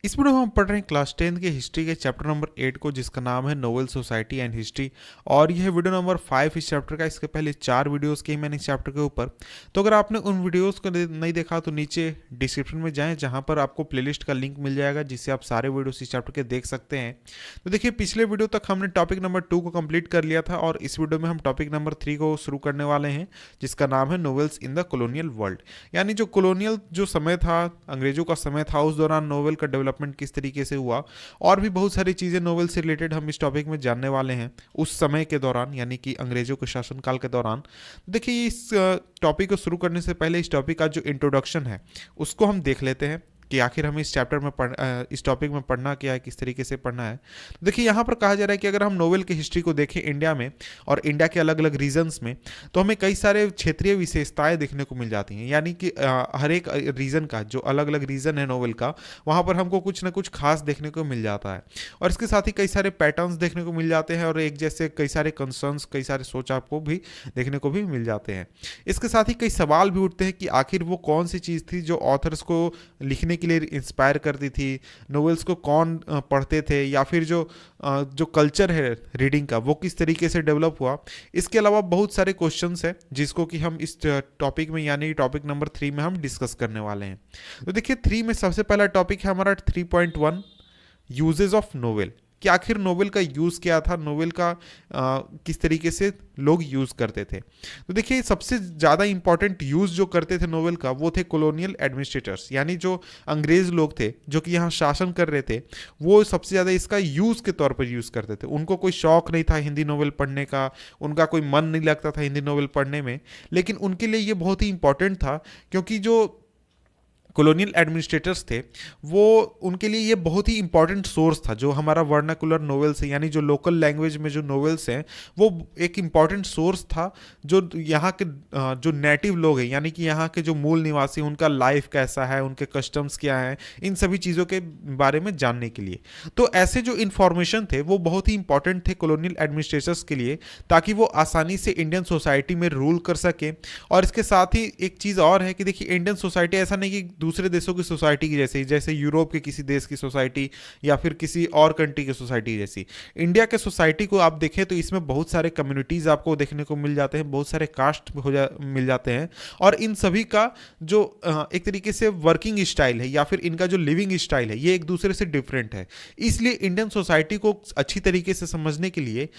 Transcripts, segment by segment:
इस वीडियो में हम पढ़ रहे हैं क्लास 10 के हिस्ट्री के चैप्टर नंबर 8 को, जिसका नाम है नोवेल सोसाइटी एंड हिस्ट्री। और यह वीडियो नंबर 5 इस चैप्टर का। इसके पहले 4 वीडियोस की मैंने इस चैप्टर के ऊपर। तो अगर आपने उन वीडियोस को नहीं देखा तो नीचे डिस्क्रिप्शन में जाएं, जहां पर आपको प्लेलिस्ट का लिंक मिल जाएगा, जिससे आप सारे वीडियोस इस चैप्टर के देख सकते हैं। तो देखिए, पिछले वीडियो तक हमने टॉपिक नंबर 2 को कंप्लीट कर लिया था, और इस वीडियो में हम टॉपिक नंबर 3 को शुरू करने वाले हैं, जिसका नाम है novels in the colonial world. यानी जो कॉलोनियल जो समय था, अंग्रेजों का समय था, उस दौरान नोवेल का डेवलपमेंट किस तरीके से हुआ, और भी बहुत सारी चीज़ें नोवेल से रिलेटेड हम इस टॉपिक में जानने वाले हैं उस समय के दौरान, यानी कि अंग्रेजों के शासनकाल के दौरान। देखिए, इस टॉपिक को शुरू करने से पहले इस टॉपिक का जो इंट्रोडक्शन है उसको हम देख लेते हैं कि आखिर हमें इस चैप्टर में इस टॉपिक में पढ़ना क्या है, किस तरीके से पढ़ना है। देखिए, यहाँ पर कहा जा रहा है कि अगर हम नोवेल की हिस्ट्री को देखें इंडिया में और इंडिया के अलग अलग रीजन्स में, तो हमें कई सारे क्षेत्रीय विशेषताएं देखने को मिल जाती हैं। यानी कि हर एक रीजन का जो अलग अलग रीजन है नोवेल का, वहाँ पर हमको कुछ ना कुछ खास देखने को मिल जाता है। और इसके साथ ही कई सारे पैटर्न्स देखने को मिल जाते हैं, और एक जैसे कई सारे कंसर्न्स, कई सारे सोच आपको भी देखने को भी मिल जाते हैं। इसके साथ ही कई सवाल भी उठते हैं कि आखिर वो कौन सी चीज़ थी जो ऑथर्स को लिखने के लिए इंस्पायर करती थी, नोवेल्स को कौन पढ़ते थे, या फिर जो कल्चर है रीडिंग का वो किस तरीके से डेवलप हुआ। इसके अलावा बहुत सारे क्वेश्चंस हैं जिसको कि हम इस टॉपिक में, यानी टॉपिक नंबर 3 में हम डिस्कस करने वाले हैं। तो देखिए, 3 में सबसे पहला टॉपिक है हमारा 3.1, यूजेस ऑफ नोवेल। कि आखिर नोवेल का यूज़ क्या था, नोवेल का किस तरीके से लोग यूज़ करते थे। तो देखिए, सबसे ज़्यादा इंपॉर्टेंट यूज़ जो करते थे नोवेल का, वो थे कॉलोनियल एडमिनिस्ट्रेटर्स, यानी जो अंग्रेज़ लोग थे जो कि यहाँ शासन कर रहे थे, वो सबसे ज़्यादा इसका यूज़ के तौर पर यूज़ करते थे। उनको कोई शौक नहीं था हिंदी नोवेल पढ़ने का, उनका कोई मन नहीं लगता था हिंदी नोवेल पढ़ने में, लेकिन उनके लिए ये बहुत ही इंपॉर्टेंट था, क्योंकि जो कॉलोनियल एडमिनिस्ट्रेटर्स थे वो, उनके लिए ये बहुत ही इंपॉर्टेंट सोर्स था। जो हमारा वर्नाकुलर नोवेल्स है, यानी जो लोकल लैंग्वेज में जो नोवेल्स हैं, वो एक इंपॉर्टेंट सोर्स था जो यहाँ के जो नेटिव लोग हैं, यानी कि यहाँ के जो मूल निवासी, उनका लाइफ कैसा है, उनके कस्टम्स क्या हैं, इन सभी चीज़ों के बारे में जानने के लिए। तो ऐसे जो इन्फॉर्मेशन थे वो बहुत ही इंपॉर्टेंट थे कॉलोनियल एडमिनिस्ट्रेटर्स के लिए, ताकि वो आसानी से इंडियन सोसाइटी में रूल कर सके। और इसके साथ ही एक चीज़ और है कि देखिए, इंडियन सोसाइटी ऐसा नहीं कि दूसरे देशों की सोसाइटी की जैसे, जैसे यूरोप के किसी देश की सोसाइटी या फिर किसी और कंट्री की सोसाइटी जैसी, इंडिया के सोसाइटी को आप देखें तो इसमें बहुत सारे कम्युनिटीज़ आपको देखने को मिल जाते हैं, बहुत सारे कास्ट मिल जाते हैं, और इन सभी का जो एक तरीके से वर्किंग स्टाइल है या फिर इनका जो लिविंग स्टाइल है, ये एक दूसरे से डिफरेंट है। इसलिए इंडियन सोसाइटी को अच्छी तरीके से समझने के लिए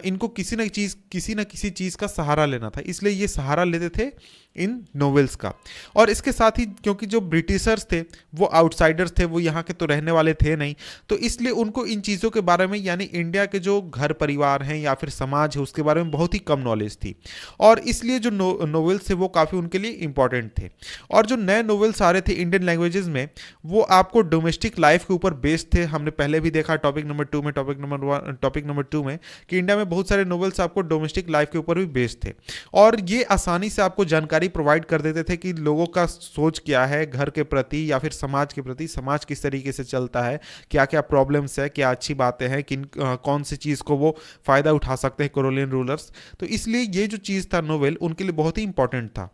इनको किसी न किसी चीज़ का सहारा लेना था, इसलिए ये सहारा लेते थे इन नोवेल्स का। और इसके साथ ही क्योंकि जो ब्रिटिशर्स थे वो आउटसाइडर्स थे, वो यहाँ के तो रहने वाले थे नहीं, तो इसलिए उनको इन चीज़ों के बारे में, यानी इंडिया के जो घर परिवार हैं या फिर समाज है, उसके बारे में बहुत ही कम नॉलेज थी। और इसलिए जो नोवेल्स थे वो काफ़ी उनके लिए इंपॉर्टेंट थे। और जो नए नोवेल्स आ रहे थे इंडियन लैंग्वेजेस में, वो आपको डोमेस्टिक लाइफ के ऊपर बेस्ड थे। हमने पहले भी देखा टॉपिक नंबर 2 में कि इंडिया में बहुत सारे नोवेल्स आपको डोमेस्टिक लाइफ के ऊपर भी बेस्ड थे, और ये आसानी से आपको जानकारी प्रोवाइड कर देते थे कि लोगों का सोच क्या है घर के प्रति या फिर समाज के प्रति, समाज किस तरीके से चलता है, क्या क्या प्रॉब्लम्स है, क्या अच्छी बातें हैं, किन कौन सी चीज़ को वो फ़ायदा उठा सकते हैं कॉलोनियल रूलर्स। तो इसलिए ये जो चीज़ था नोवेल, उनके लिए बहुत ही इंपॉर्टेंट था।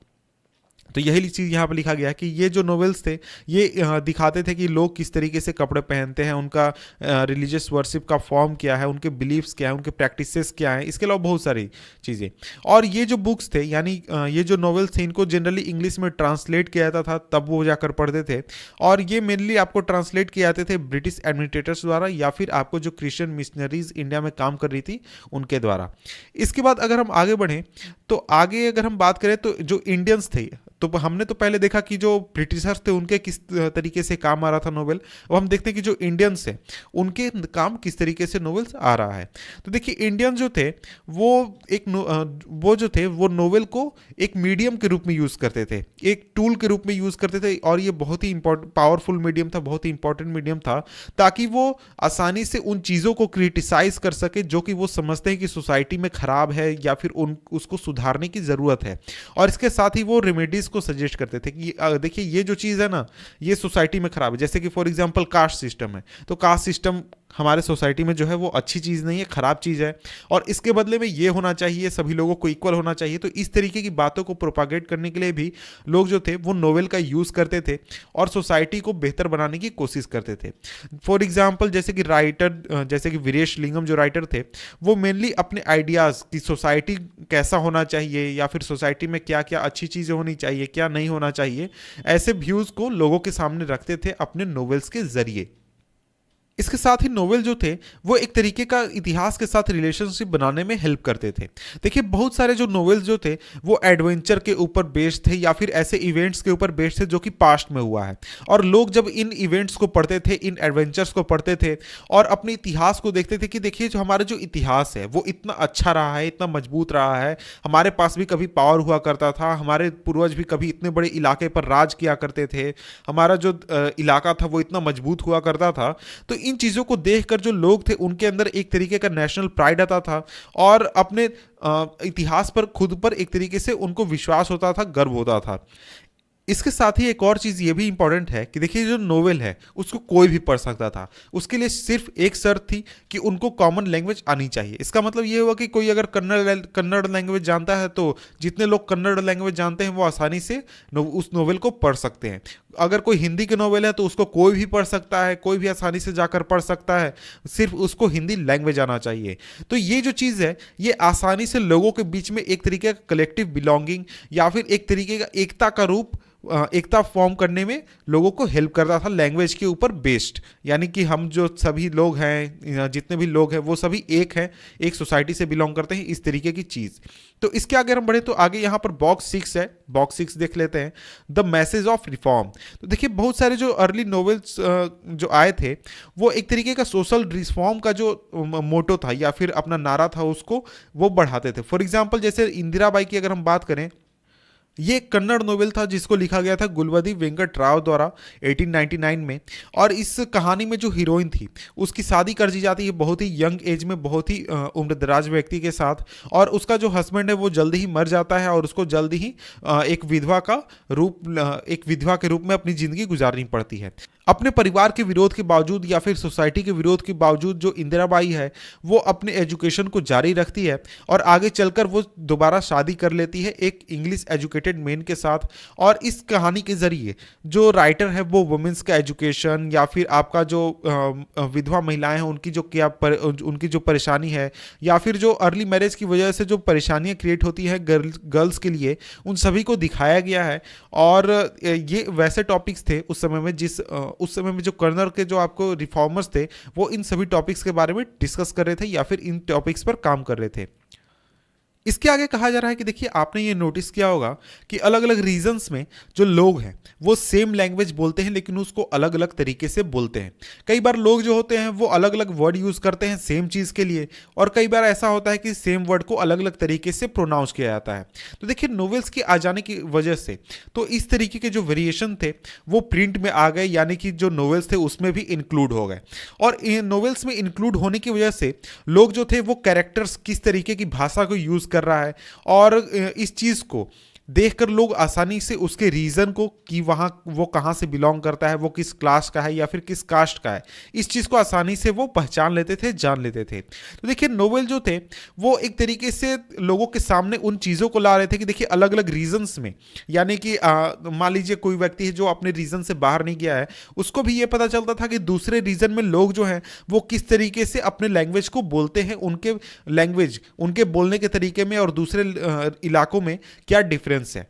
तो यही चीज़ यहाँ पर लिखा गया कि ये जो नोवेल्स थे ये दिखाते थे कि लोग किस तरीके से कपड़े पहनते हैं, उनका रिलीजियस वर्शिप का फॉर्म क्या है, उनके बिलीव्स क्या है, उनके प्रैक्टिसेस क्या हैं, इसके अलावा बहुत सारी चीज़ें। और ये जो बुक्स थे, यानी ये जो नोवेल्स थे, इनको जनरली इंग्लिश में ट्रांसलेट किया जाता था, तब वो जाकर पढ़ते थे। और ये मेनली आपको ट्रांसलेट किए जाते थे ब्रिटिश एडमिनिस्ट्रेटर्स द्वारा, या फिर आपको जो क्रिश्चियन मिशनरीज इंडिया में काम कर रही थी उनके द्वारा। इसके बाद अगर हम आगे बढ़ें, तो आगे अगर हम बात करें तो जो इंडियंस थे, तो हमने तो पहले देखा कि जो ब्रिटिशर्स थे उनके किस तरीके से काम आ रहा था नोवेल। अब हम देखते हैं कि जो इंडियंस हैं उनके काम किस तरीके से नोवेल्स आ रहा है। तो देखिए, इंडियंस जो थे वो जो थे वो नोवेल को एक मीडियम के रूप में यूज़ करते थे, एक टूल के रूप में यूज़ करते थे, और ये बहुत ही पावरफुल मीडियम था, बहुत ही इंपॉर्टेंट मीडियम था, ताकि वो आसानी से उन चीज़ों को क्रिटिसाइज कर सके जो कि वो समझते हैं कि सोसाइटी में खराब है या फिर उसको सुधारने की ज़रूरत है। और इसके साथ ही वो रेमेडीज को सजेस्ट करते थे कि देखिए, ये जो चीज़ है ना, ये सोसाइटी में खराब है। जैसे कि फॉर एग्जांपल कास्ट सिस्टम है, तो कास्ट सिस्टम हमारे सोसाइटी में जो है वो अच्छी चीज़ नहीं है, ख़राब चीज़ है, और इसके बदले में ये होना चाहिए, सभी लोगों को इक्वल होना चाहिए। तो इस तरीके की बातों को प्रोपागेट करने के लिए भी लोग जो थे वो नोवेल का यूज़ करते थे और सोसाइटी को बेहतर बनाने की कोशिश करते थे। फॉर एग्जाम्पल जैसे कि राइटर, जैसे कि वीरेश लिंगम जो राइटर थे, वो मेनली अपने आइडियाज़ की सोसाइटी कैसा होना चाहिए या फिर सोसाइटी में क्या क्या अच्छी चीज़ें होनी चाहिए, क्या नहीं होना चाहिए, ऐसे व्यूज़ को लोगों के सामने रखते थे अपने नोवेल्स के ज़रिए। इसके साथ ही नोवेल जो थे वो एक तरीके का इतिहास के साथ रिलेशनशिप बनाने में हेल्प करते थे। देखिए बहुत सारे जो नोवेल्स जो थे वो एडवेंचर के ऊपर बेस्ड थे या फिर ऐसे इवेंट्स के ऊपर बेस्ड थे जो कि पास्ट में हुआ है, और लोग जब इन इवेंट्स को पढ़ते थे, इन एडवेंचर्स को पढ़ते थे और अपने इतिहास को देखते थे कि देखिए जो हमारा जो इतिहास है वो इतना अच्छा रहा है, इतना मजबूत रहा है, हमारे पास भी कभी पावर हुआ करता था, हमारे पूर्वज भी कभी इतने बड़े इलाके पर राज किया करते थे, हमारा जो इलाका था वो इतना मजबूत हुआ करता था। तो इन चीजों को देखकर जो लोग थे उनके अंदर एक तरीके का नेशनल प्राइड आता था और अपने इतिहास पर खुद पर एक तरीके से उनको विश्वास होता था, गर्व होता था। इसके साथ ही एक और चीज़ ये भी इंपॉर्टेंट है कि देखिए जो नोवेल है उसको कोई भी पढ़ सकता था, उसके लिए सिर्फ एक शर्त थी कि उनको कॉमन लैंग्वेज आनी चाहिए। इसका मतलब ये हुआ कि कोई अगर कन्नड़ लैंग्वेज जानता है तो जितने लोग कन्नड़ लैंग्वेज जानते हैं वो आसानी से उस नोवेल को पढ़ सकते हैं। अगर कोई हिंदी के नोवेल है तो उसको कोई भी पढ़ सकता है, कोई भी आसानी से जाकर पढ़ सकता है, सिर्फ उसको हिंदी लैंग्वेज आना चाहिए। तो ये जो चीज़ है ये आसानी से लोगों के बीच में एक तरीके का कलेक्टिव बिलोंगिंग या फिर एक तरीके का एकता का रूप, एकता फॉर्म करने में लोगों को हेल्प करता था लैंग्वेज के ऊपर बेस्ड। यानी कि हम जो सभी लोग हैं, जितने भी लोग हैं वो सभी एक हैं, एक सोसाइटी से बिलोंग करते हैं, इस तरीके की चीज़। तो इसके आगे हम बढ़े तो आगे यहाँ पर बॉक्स 6 है, बॉक्स 6 देख लेते हैं, द मैसेज ऑफ रिफॉर्म। तो देखिए बहुत सारे जो अर्ली नॉवेल्स जो आए थे वो एक तरीके का सोशल रिफॉर्म का जो मोटो था या फिर अपना नारा था उसको वो बढ़ाते थे। फॉर एग्जाम्पल जैसे इंदिरा बाई की अगर हम बात करें, ये एक कन्नड़ नोवेल था जिसको लिखा गया था गुलवदी वेंकट राव द्वारा 1899 में, और इस कहानी में जो हीरोइन थी उसकी शादी कर दी जाती है बहुत ही यंग एज में, बहुत ही उम्रदराज व्यक्ति के साथ, और उसका जो हस्बैंड है वो जल्दी ही मर जाता है और उसको जल्दी ही एक विधवा के रूप में अपनी ज़िंदगी गुजारनी पड़ती है। अपने परिवार के विरोध के बावजूद या फिर सोसाइटी के विरोध के बावजूद जो इंदिरा बाई है वो अपने एजुकेशन को जारी रखती है और आगे चलकर वो दोबारा शादी कर लेती है एक इंग्लिश एजुकेटेड मैन के साथ। और इस कहानी के ज़रिए जो राइटर है वो वुमेंस का एजुकेशन या फिर आपका जो विधवा महिलाएं हैं उनकी जो उनकी जो परेशानी है या फिर जो अर्ली मैरिज की वजह से जो परेशानियां क्रिएट होती है गर्ल्स के लिए, उन सभी को दिखाया गया है। और ये वैसे टॉपिक्स थे उस समय में उस समय में जो कर्नल के जो आपको रिफॉर्मर्स थे वो इन सभी टॉपिक्स के बारे में डिस्कस कर रहे थे या फिर इन टॉपिक्स पर काम कर रहे थे। इसके आगे कहा जा रहा है कि देखिए आपने ये नोटिस किया होगा कि अलग अलग रीजन्स में जो लोग हैं वो सेम लैंग्वेज बोलते हैं लेकिन उसको अलग अलग तरीके से बोलते हैं। कई बार लोग जो होते हैं वो अलग अलग वर्ड यूज़ करते हैं सेम चीज़ के लिए, और कई बार ऐसा होता है कि सेम वर्ड को अलग अलग तरीके से प्रोनाउंस किया जाता है। तो देखिए नोवेल्स के आ जाने की वजह से तो इस तरीके के जो वेरिएशन थे वो प्रिंट में आ गए, यानी कि जो नोवेल्स थे उसमें भी इंक्लूड हो गए। और नोवेल्स में इंक्लूड होने की वजह से लोग जो थे वो कैरेक्टर्स किस तरीके की भाषा को यूज़ कर रहा है और इस चीज को देखकर लोग आसानी से उसके रीजन को कि वहाँ वो कहाँ से बिलोंग करता है, वो किस क्लास का है या फिर किस कास्ट का है, इस चीज़ को आसानी से वो पहचान लेते थे, जान लेते थे। तो देखिए नोवेल जो थे वो एक तरीके से लोगों के सामने उन चीज़ों को ला रहे थे कि देखिए अलग अलग रीजन्स में, यानी कि मान लीजिए कोई व्यक्ति है जो अपने रीजन से बाहर नहीं गया है, उसको भी ये पता चलता था कि दूसरे रीजन में लोग जो हैं वो किस तरीके से अपने लैंग्वेज को बोलते हैं, उनके लैंग्वेज उनके बोलने के तरीके में और दूसरे इलाकों में क्या डिफरेंस है।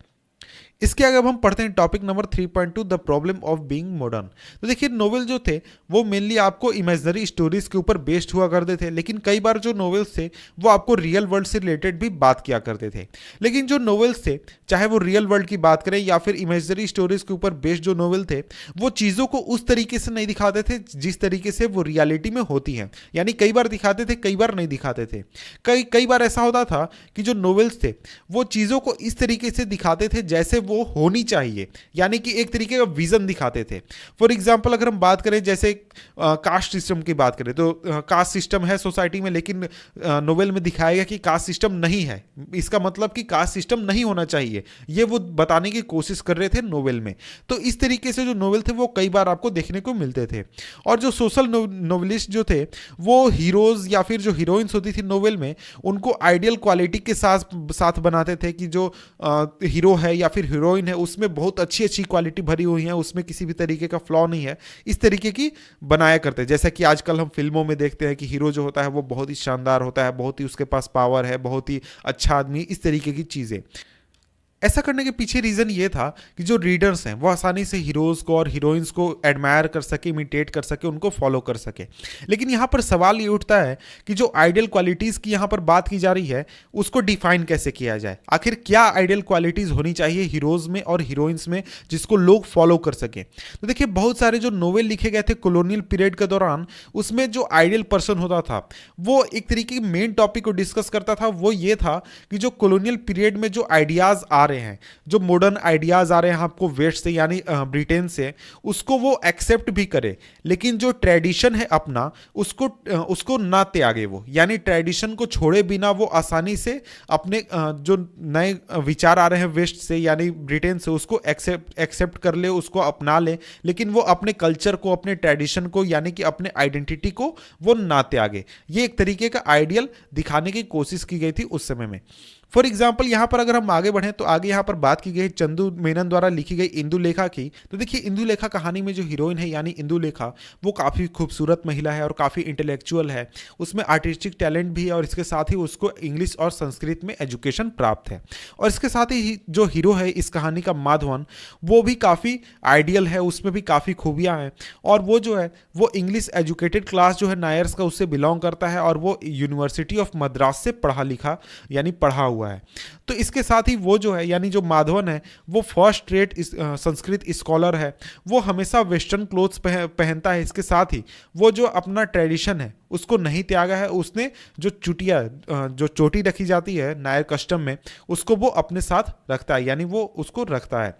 इसके आगे अब हम पढ़ते हैं topic number 3.2 the problem of being modern. तो देखिए नोवेल जो थे वो मेनली आपको इमेजिनरी स्टोरीज के ऊपर बेस्ड हुआ करते थे, लेकिन कई बार जो नोवेल्स थे वो आपको रियल वर्ल्ड से रिलेटेड भी बात किया करते थे। लेकिन जो नोवेल्स थे चाहे वो रियल वर्ल्ड की बात करें या फिर इमेजिनरी स्टोरीज के ऊपर बेस्ड जो नोवेल थे वो चीज़ों को उस तरीके से नहीं दिखाते थे जिस तरीके से वो रियलिटी में होती हैं, यानी कई बार दिखाते थे कई बार नहीं दिखाते थे। कई बार ऐसा होता था कि जो नोवेल्स थे वो चीज़ों को इस तरीके से दिखाते थे जैसे वो होनी चाहिए, यानी कि एक तरीके का विजन दिखाते थे। फॉर एग्जाम्पल अगर हम बात करें जैसे कास्ट सिस्टम की बात करें, तो कास्ट सिस्टम है सोसाइटी में, लेकिन नोवेल में दिखाया गया कि कास्ट सिस्टम नहीं है, इसका मतलब कि कास्ट सिस्टम नहीं होना चाहिए, ये वो बताने की कोशिश कर रहे थे नोवेल में। तो इस तरीके से जो नोवेल थे वो कई बार आपको देखने को मिलते थे। और जो सोशल नोवेलिस्ट जो थे वो हीरोज या फिर जो हीरोइंस होती थी नोवेल में, उनको आइडियल क्वालिटी के साथ बनाते थे कि जो हीरो है या फिर हीरोइन है उसमें बहुत अच्छी अच्छी क्वालिटी भरी हुई है, उसमें किसी भी तरीके का फ्लॉ नहीं है, इस तरीके की बनाया करते हैं। जैसा कि आजकल हम फिल्मों में देखते हैं कि हीरो जो होता है वो बहुत ही शानदार होता है, बहुत ही उसके पास पावर है, बहुत ही अच्छा आदमी, इस तरीके की चीज़ें। ऐसा करने के पीछे रीज़न ये था कि जो रीडर्स हैं वो आसानी से हीरोज़ को और हीरोइंस को एडमायर कर सके, इमिटेट कर सके, उनको फॉलो कर सके। लेकिन यहाँ पर सवाल ये उठता है कि जो आइडियल क्वालिटीज़ की यहाँ पर बात की जा रही है उसको डिफाइन कैसे किया जाए। आखिर क्या आइडियल क्वालिटीज़ होनी चाहिए हीरोज़ में और हीरोइंस में जिसको लोग फॉलो कर सकें। तो देखिए बहुत सारे जो नोवेल लिखे गए थे कॉलोनियल पीरियड के दौरान, उसमें जो आइडियल पर्सन होता था वो एक तरीके की मेन टॉपिक को डिस्कस करता था। वो ये था कि जो कॉलोनियल पीरियड में जो आइडियाज़ आ रहे हैं, जो मॉडर्न आइडियाज आ रहे हैं आपको वेस्ट से यानी ब्रिटेन से, उसको वो एक्सेप्ट भी करे, लेकिन जो ट्रेडिशन है अपना उसको ना त्यागे वो, यानी ट्रेडिशन को छोड़े बिना वो आसानी से अपने जो नए विचार आ रहे हैं वेस्ट से यानी ब्रिटेन से उसको एक्सेप्ट कर ले, उसको अपना ले, लेकिन वो अपने कल्चर को, अपने ट्रेडिशन को यानी कि अपने आइडेंटिटी को वो ना त्यागे। ये एक तरीके का आइडियल दिखाने की कोशिश की गई थी उस समय में। फॉर एग्जाम्पल यहाँ पर अगर हम आगे बढ़ें तो आगे यहाँ पर बात की गई चंदू मेनन द्वारा लिखी गई इंदुलेखा की। तो देखिए इंदुलेखा कहानी में जो हीरोइन है यानी इंदुलेखा, वो काफ़ी खूबसूरत महिला है और काफ़ी इंटेलेक्चुअल है, उसमें आर्टिस्टिक टैलेंट भी है और इसके साथ ही उसको इंग्लिश और संस्कृत में एजुकेशन प्राप्त है। और इसके साथ ही जो हीरो है इस कहानी का माधवन, वो भी काफ़ी आइडियल है, उसमें भी काफ़ी खूबियाँ हैं और वो जो है वो इंग्लिश एजुकेटेड क्लास जो है नायर्स का उससे बिलोंग करता है और वो यूनिवर्सिटी ऑफ मद्रास से पढ़ा लिखा यानी पढ़ा हुआ है। तो इसके साथ ही वो जो है यानी जो माधवन है वो फर्स्ट रेट संस्कृत स्कॉलर है, वो हमेशा वेस्टर्न क्लोथ्स पहनता है। इसके साथ ही वो जो अपना ट्रेडिशन है उसको नहीं त्यागा है, उसने जो जो चोटी रखी जाती है नायर कस्टम में उसको वो अपने साथ रखता है, यानी वो उसको रखता है।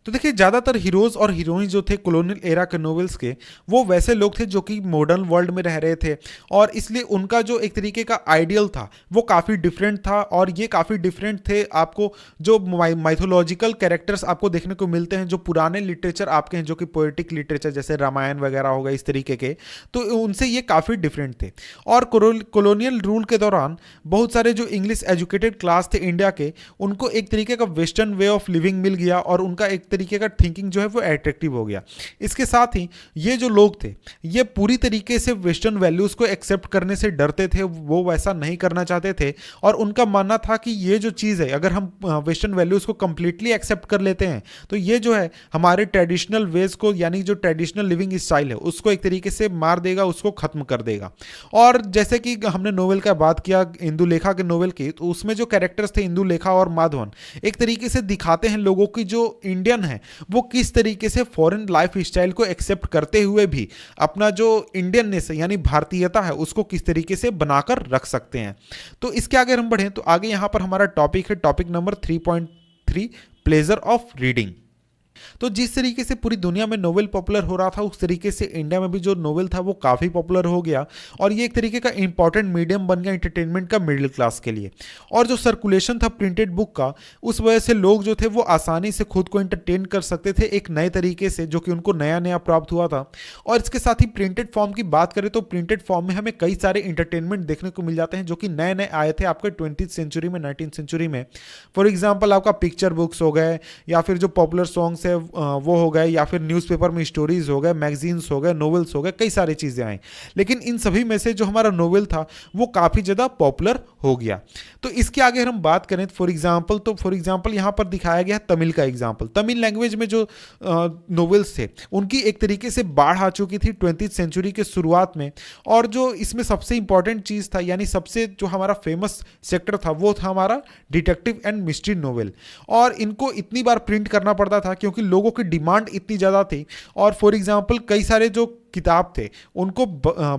तो देखिए ज़्यादातर हीरोज़ और हीरोइन जो थे कॉलोनियल एरा के नॉवेल्स के, वो वैसे लोग थे जो कि मॉडर्न वर्ल्ड में रह रहे थे और इसलिए उनका जो एक तरीके का आइडियल था वो काफ़ी डिफरेंट था। और ये काफ़ी डिफरेंट थे, आपको जो माइथोलॉजिकल कैरेक्टर्स आपको देखने को मिलते हैं जो पुराने लिटरेचर आपके हैं, जो कि पोएटिक लिटरेचर जैसे रामायण वगैरह हो गए इस तरीके के, तो उनसे ये काफ़ी डिफरेंट थे। और कॉलोनियल रूल के दौरान बहुत सारे जो इंग्लिश एजुकेटेड क्लास थे इंडिया के, उनको एक तरीके का वेस्टर्न वे ऑफ लिविंग मिल गया और उनका एक तरीके का थिंकिंग जो है वो अट्रैक्टिव हो गया। इसके साथ ही ये जो लोग थे ये पूरी तरीके से वेस्टर्न वैल्यूज को एक्सेप्ट करने से डरते थे, वो वैसा नहीं करना चाहते थे और उनका मानना था कि ये जो चीज़ है अगर हम वेस्टर्न वैल्यूज को कंप्लीटली एक्सेप्ट कर लेते हैं तो ये जो है हमारे ट्रेडिशनल वेज को यानी जो ट्रेडिशनल लिविंग स्टाइल है उसको एक तरीके से मार देगा, उसको खत्म कर देगा। और जैसे कि हमने नोवेल का बात किया इंदुलेखा के नोवेल की, तो उसमें जो कैरेक्टर्स थे इंदुलेखा और माधवन एक तरीके से दिखाते हैं लोगों की जो इंडियन है वो किस तरीके से फॉरेन लाइफ स्टाइल को एक्सेप्ट करते हुए भी अपना जो इंडियननेस है यानी भारतीयता है उसको किस तरीके से बनाकर रख सकते हैं। तो इसके आगे हम बढ़ें तो आगे यहां पर हमारा टॉपिक है topic number 3.3 pleasure of reading. तो जिस तरीके से पूरी दुनिया में नोवेल पॉपुलर हो रहा था उस तरीके से इंडिया में भी जो नोवेल था वो काफ़ी पॉपुलर हो गया और ये एक तरीके का इंपॉर्टेंट मीडियम बन गया एंटरटेनमेंट का मिडिल क्लास के लिए। और जो सर्कुलेशन था प्रिंटेड बुक का, उस वजह से लोग जो थे वो आसानी से खुद को एंटरटेन कर सकते थे एक नए तरीके से जो कि उनको नया नया प्राप्त हुआ था। और इसके साथ ही प्रिंटेड फॉर्म की बात करें तो प्रिंटेड फॉर्म में हमें कई सारे इंटरटेनमेंट देखने को मिल जाते हैं जो कि नए नए आए थे आपके 20th सेंचुरी में 19th सेंचुरी में। फॉर एग्जाम्पल आपका पिक्चर बुक्स हो गए या फिर जो पॉपुलर सॉन्ग्स है वो हो गए या फिर न्यूज़पेपर में स्टोरीज हो गए, मैगजीन्स हो गए, नोवेल्स हो गए, कई सारी चीज़ें आई। लेकिन इन सभी में से जो हमारा नोवेल था वो काफ़ी ज़्यादा पॉपुलर हो गया। तो इसके आगे हम बात करें फॉर एग्जाम्पल यहाँ पर दिखाया गया तमिल का एग्जाम्पल। तमिल लैंग्वेज में जो नोवेल्स थे उनकी एक तरीके से बाढ़ आ चुकी थी 20th सेंचुरी के शुरुआत में। और जो इसमें सबसे इंपॉर्टेंट चीज़ था यानी सबसे जो हमारा फेमस सेक्टर था वो था हमारा डिटेक्टिव एंड मिस्ट्री नोवेल। और इनको इतनी बार प्रिंट करना पड़ता था क्योंकि क्योंकि लोगों की डिमांड इतनी ज़्यादा थी। और फॉर एग्जांपल कई सारे जो किताब थे उनको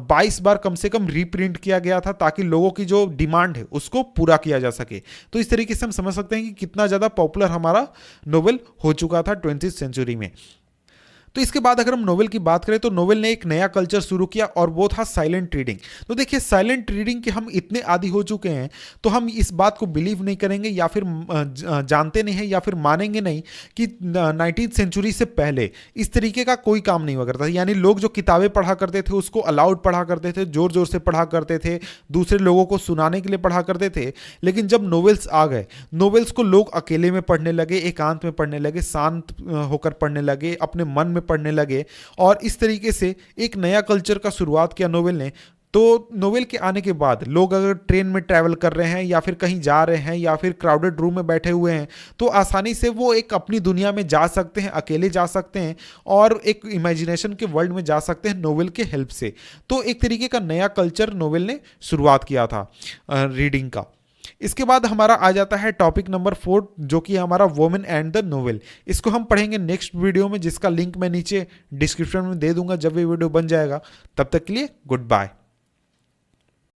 22 बार कम से कम रीप्रिंट किया गया था ताकि लोगों की जो डिमांड है उसको पूरा किया जा सके। तो इस तरीके से हम समझ सकते हैं कि कितना ज़्यादा पॉपुलर हमारा नोवेल हो चुका था 20वीं सेंचुरी में। तो इसके बाद अगर हम नोवेल की बात करें तो नोवेल ने एक नया कल्चर शुरू किया और वो था साइलेंट रीडिंग। तो देखिए साइलेंट रीडिंग के हम इतने आदी हो चुके हैं तो हम इस बात को बिलीव नहीं करेंगे या फिर जानते नहीं हैं या फिर मानेंगे नहीं कि 19वीं सेंचुरी से पहले इस तरीके का कोई काम नहीं हुआ करता था। यानी लोग जो किताबें पढ़ा करते थे उसको अलाउड पढ़ा करते थे, जोर जोर से पढ़ा करते थे, दूसरे लोगों को सुनाने के लिए पढ़ा करते थे। लेकिन जब नोवेल्स आ गए, नोवेल्स को लोग अकेले में पढ़ने लगे, एकांत में पढ़ने लगे, शांत होकर पढ़ने लगे, अपने मन में पढ़ने लगे और इस तरीके से एक नया कल्चर का शुरुआत किया नोवेल ने। तो नोवेल के आने के बाद लोग अगर ट्रेन में ट्रैवल कर रहे हैं या फिर कहीं जा रहे हैं या फिर क्राउडेड रूम में बैठे हुए हैं तो आसानी से वो एक अपनी दुनिया में जा सकते हैं, अकेले जा सकते हैं और एक इमेजिनेशन के वर्ल्ड में जा सकते हैं नोवेल के हेल्प से। तो एक तरीके का नया कल्चर नोवेल ने शुरुआत किया था रीडिंग का। इसके बाद हमारा आ जाता है टॉपिक नंबर 4 जो कि हमारा वोमेन एंड द नोवेल। इसको हम पढ़ेंगे नेक्स्ट वीडियो में जिसका लिंक मैं नीचे डिस्क्रिप्शन में दे दूंगा जब ये वीडियो बन जाएगा। तब तक के लिए गुड बाय।